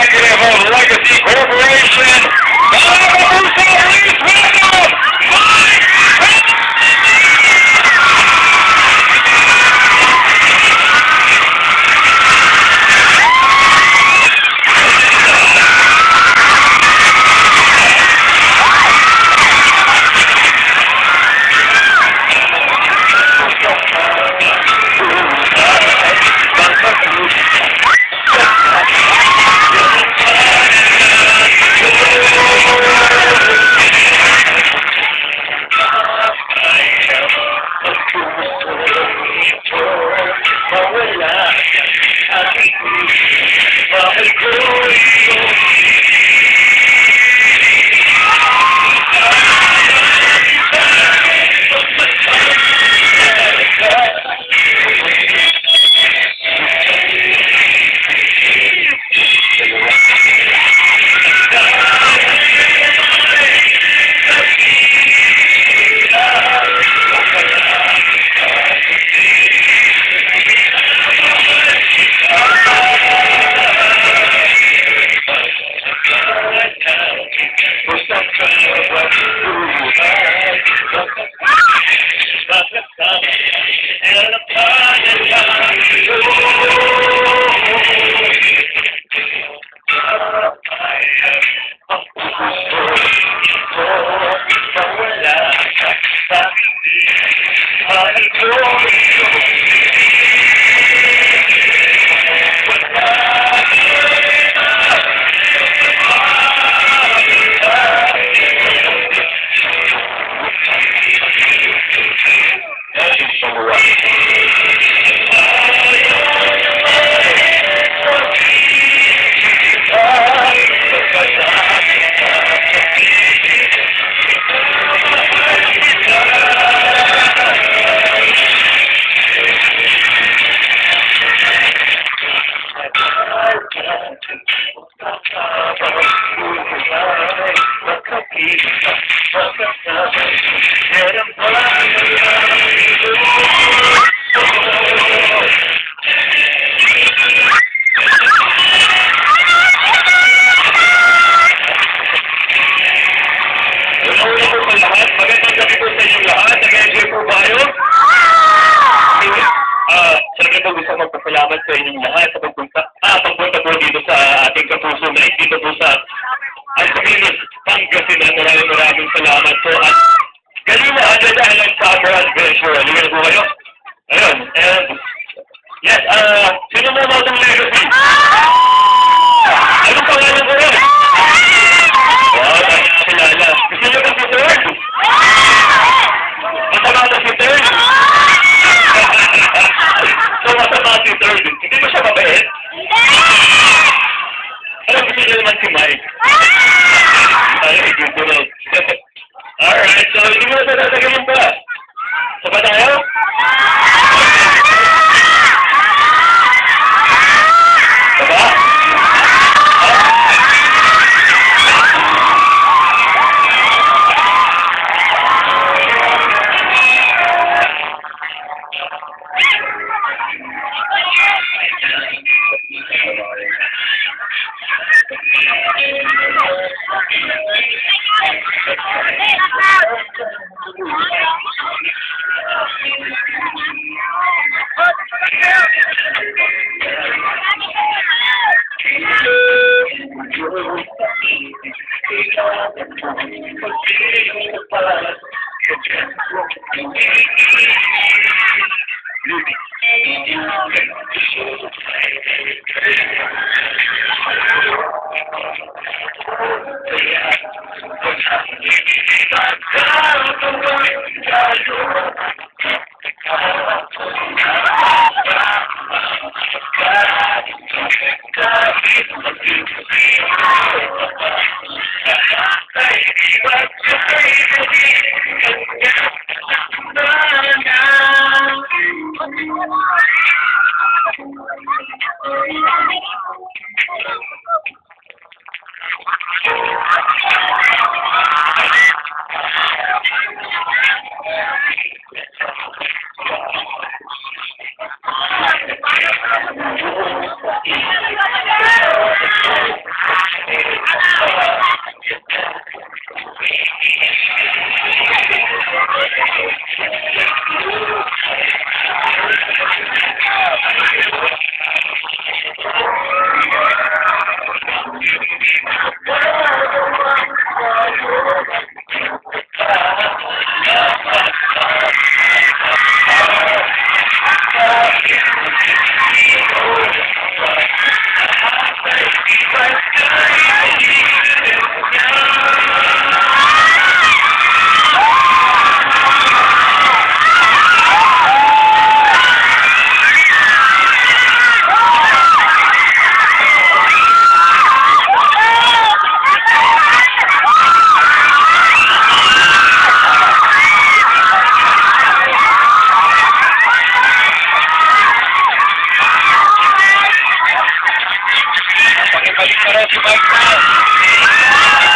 executive of Legacy Corporation, please welcome Mike. Magpasalamat sa inyong lahat sa pagpunta po dito sa ating Kapuso Night, dito po sa Alcaminos, Pangasinan. Maraming salamat po. At kanina, dahil ang Summer Adventure. Halika na po kayo. Ayun, and yes, sino mo ba itong Legacy? Anong pangalan ko rin? Wow, tayo nakilala. Gusto niyo bang si Third? Masama na si Third? So, masama si Third. Hindi ba siya mabait? Alam, gusto niyo naman si Mike. Ay, good to know. Alright, so hindi mo na tatagayin pa. Saba tayo? Saba? Pakibalik na raw si Mike mo.